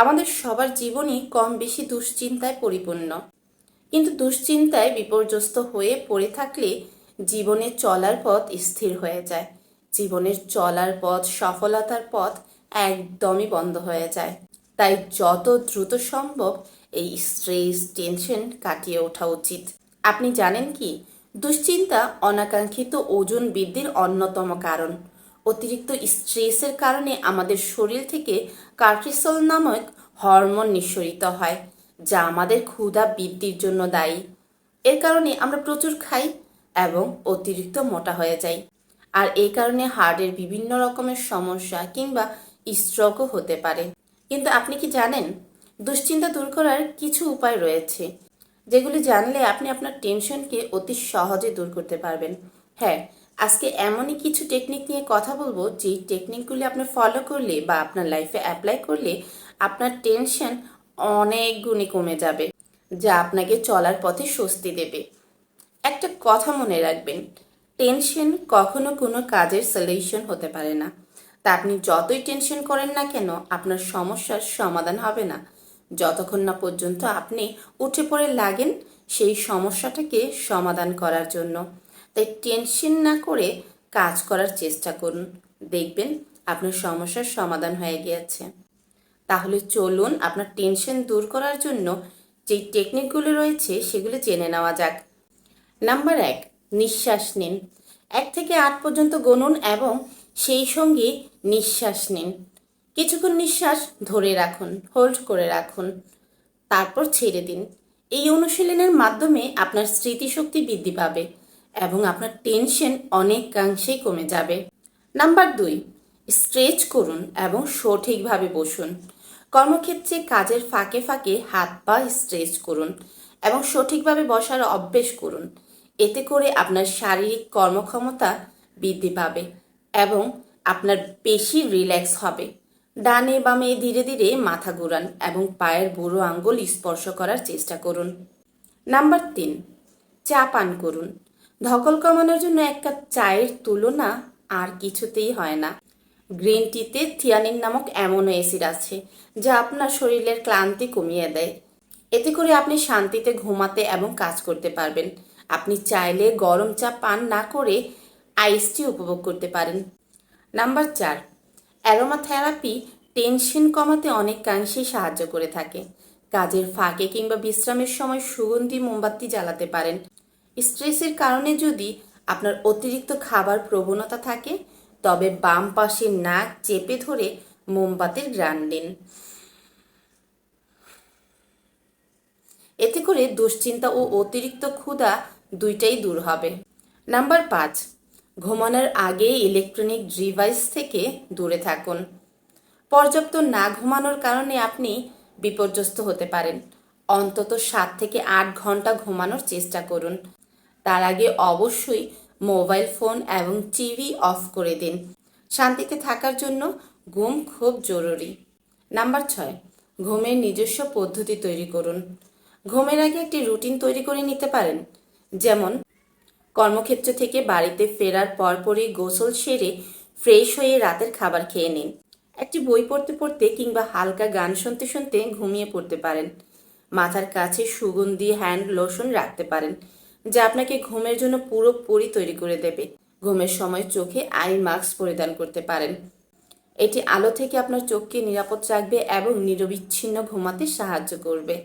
আমাদের সবার জীবনই কম বেশি দুশ্চিন্তায় পরিপূর্ণ, কিন্তু দুশ্চিন্তায় বিপর্যস্ত হয়ে পড়ে থাকলে জীবনের চলার পথ স্থির হয়ে যায়। জীবনের চলার পথ, সফলতার পথ একদমই বন্ধ হয়ে যায়। তাই যত দ্রুত সম্ভব এই স্ট্রেস, টেনশন কাটিয়ে ওঠা উচিত। আপনি জানেন কি, দুশ্চিন্তা অনাকাঙ্ক্ষিত ওজন বৃদ্ধির অন্যতম কারণ। অতিরিক্ত স্ট্রেসের কারণে আমাদের শরীর থেকে কর্টিসল নামক হরমোন নিঃসরিত হয়, যা আমাদের ক্ষুধা বৃদ্ধির জন্য দায়ী। এর কারণে আমরা প্রচুর খাই এবং অতিরিক্ত মোটা হয়ে যাই। আর এই কারণে হার্টের বিভিন্ন রকমের সমস্যা কিংবা স্ট্রোকও হতে পারে। কিন্তু আপনি কি জানেন, দুশ্চিন্তা দূর করার কিছু উপায় রয়েছে, যেগুলি জানলে আপনি আপনার টেনশনকে অতি সহজে দূর করতে পারবেন। হ্যাঁ, আজকে এমনই কিছু টেকনিক নিয়ে কথা বলবো, যেই টেকনিকগুলি আপনি ফলো করলে বা আপনার লাইফে অ্যাপ্লাই করলে আপনার টেনশন অনেক গুণে কমে যাবে, যা আপনাকে চলার পথে স্বস্তি দেবে। একটা কথা মনে রাখবেন, টেনশন কখনো কোনো কাজের সলিউশন হতে পারে না। তা আপনি যতই টেনশন করেন না কেন, আপনার সমস্যার সমাধান হবে না যতক্ষণ না পর্যন্ত আপনি উঠে পড়ে লাগেন সেই সমস্যাটাকে সমাধান করার জন্য। তাই টেনশন না করে কাজ করার চেষ্টা করুন, দেখবেন আপনার সমস্যার সমাধান হয়ে গিয়েছে। তাহলে চলুন আপনার টেনশন দূর করার জন্য যেই টেকনিকগুলো রয়েছে সেগুলো জেনে নেওয়া যাক। নাম্বার 1, নিঃশ্বাস নিন। 1 থেকে 8 পর্যন্ত গুনুন এবং সেই সঙ্গে নিঃশ্বাস নিন। কিছুক্ষণ নিঃশ্বাস ধরে রাখুন, হোল্ড করে রাখুন, তারপর ছেড়ে দিন। এই অনুশীলনের মাধ্যমে আপনার স্মৃতিশক্তি বৃদ্ধি পাবে এবং আপনার টেনশন অনেকাংশেই কমে যাবে। নাম্বার 2, স্ট্রেচ করুন এবং সঠিকভাবে বসুন। কর্মক্ষেত্রে কাজের ফাঁকে ফাঁকে হাত পা স্ট্রেচ করুন এবং সঠিকভাবে বসার অভ্যেস করুন। এতে করে আপনার শারীরিক কর্মক্ষমতা বৃদ্ধি পাবে এবং আপনার পেশি রিল্যাক্স হবে। ডানে বামে ধীরে ধীরে মাথা ঘুরান এবং পায়ের বুড়ো আঙ্গুল স্পর্শ করার চেষ্টা করুন। নাম্বার 3, চা পান করুন। ধকল কমানোর জন্য 1 কাপ চায়ের তুলনা আর কিছুতেই হয় না। গ্রিন টিতে থিয়ানিন নামক অ্যামিনো অ্যাসিড আছে, যা আপনার শরীরের ক্লান্তি কমিয়ে দেয়। এতে করে আপনি শান্তিতে ঘুমাতে এবং কাজ করতে পারবেন। আপনি চাইলে গরম চা পান না করে আইস টি উপভোগ করতে পারেন। নাম্বার 4, অ্যারোমা থেরাপি টেনশন কমাতে অনেকাংশেই সাহায্য করে থাকে। কাজের ফাঁকে কিংবা বিশ্রামের সময় সুগন্ধি মোমবাতি জ্বালাতে পারেন। স্ট্রেসের কারণে যদি আপনার অতিরিক্ত খাবার প্রবণতা থাকে, তবে বাম পাশে নাক চেপে ধরে মোমবাতির ঘ্রাণ দিন। এতে করে দুশ্চিন্তা ও অতিরিক্ত ক্ষুধা দুইটাই দূর হবে। নাম্বার 5, ঘুমানোর আগে ইলেকট্রনিক ডিভাইস থেকে দূরে থাকুন। পর্যাপ্ত না ঘুমানোর কারণে আপনি বিপর্যস্ত হতে পারেন। অন্তত 7 থেকে 8 ঘন্টা ঘুমানোর চেষ্টা করুন। তার আগে অবশ্যই মোবাইল ফোন এবং টিভি অফ করে দিন। শান্তিতে থাকার জন্য ঘুম খুব জরুরি। নাম্বার 6, ঘুমের নিজস্ব পদ্ধতি তৈরি করুন। ঘুমের আগে একটি রুটিন তৈরি করে নিতে পারেন, যেমন কর্মক্ষেত্র থেকে বাড়িতে ফেরার পরপরই গোসল সেরে ফ্রেশ হয়ে রাতের খাবার খেয়ে নিন। একটি বই পড়তে পড়তে কিংবা হালকা গান শুনতে শুনতে ঘুমিয়ে পড়তে পারেন। মাথার কাছে সুগন্ধি হ্যান্ড লোশন রাখতে পারেন, যা আপনাকে ঘুমের জন্য পুরোপুরি তৈরি করে দেবে। ঘুমের সময় চোখে আই মাস্ক পরিধান করতে পারেন। এটি আলো থেকে আপনার চোখকে নিরাপদ রাখবে এবং নিরবিচ্ছিন্ন ঘুমাতে সাহায্য করবে।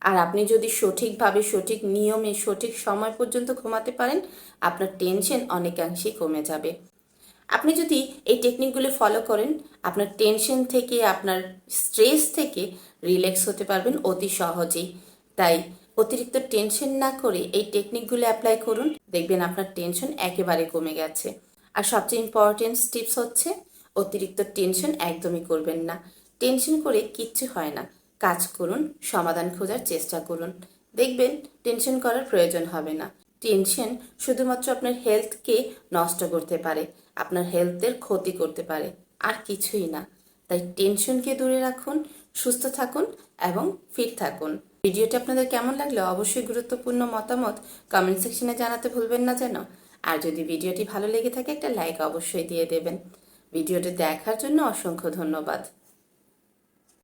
আর আপনি যদি সঠিকভাবে, সঠিক নিয়মে, সঠিক সময় পর্যন্ত ঘুমাতে পারেন, আপনার টেনশন অনেকাংশেই কমে যাবে। আপনি যদি এই টেকনিকগুলো ফলো করেন, আপনার টেনশন থেকে, আপনার স্ট্রেস থেকে রিল্যাক্স হতে পারবেন অতি সহজেই। তাই অতিরিক্ত টেনশন না করে এই টেকনিকগুলো অ্যাপ্লাই করুন, দেখবেন আপনার টেনশন একেবারে কমে গেছে। আর সবচেয়ে ইম্পর্টেন্ট টিপস হচ্ছে, অতিরিক্ত টেনশন একদমই করবেন না। টেনশন করে কিচ্ছু হয় না। কাজ করুন, সমাধান খোঁজার চেষ্টা করুন, দেখবেন টেনশন করার প্রয়োজন হবে না। টেনশন শুধুমাত্র আপনার হেলথকে নষ্ট করতে পারে, আপনার হেলথের ক্ষতি করতে পারে, আর কিছুই না। তাই টেনশনকে দূরে রাখুন, সুস্থ থাকুন এবং ফিট থাকুন। ভিডিওটি আপনাদের কেমন লাগলো অবশ্যই গুরুত্বপূর্ণ মতামত কমেন্ট সেকশনে জানাতে ভুলবেন না যেন। আর যদি ভিডিওটি ভালো লেগে থাকে একটা লাইক অবশ্যই দিয়ে দেবেন। ভিডিওটি দেখার জন্য অসংখ্য ধন্যবাদ।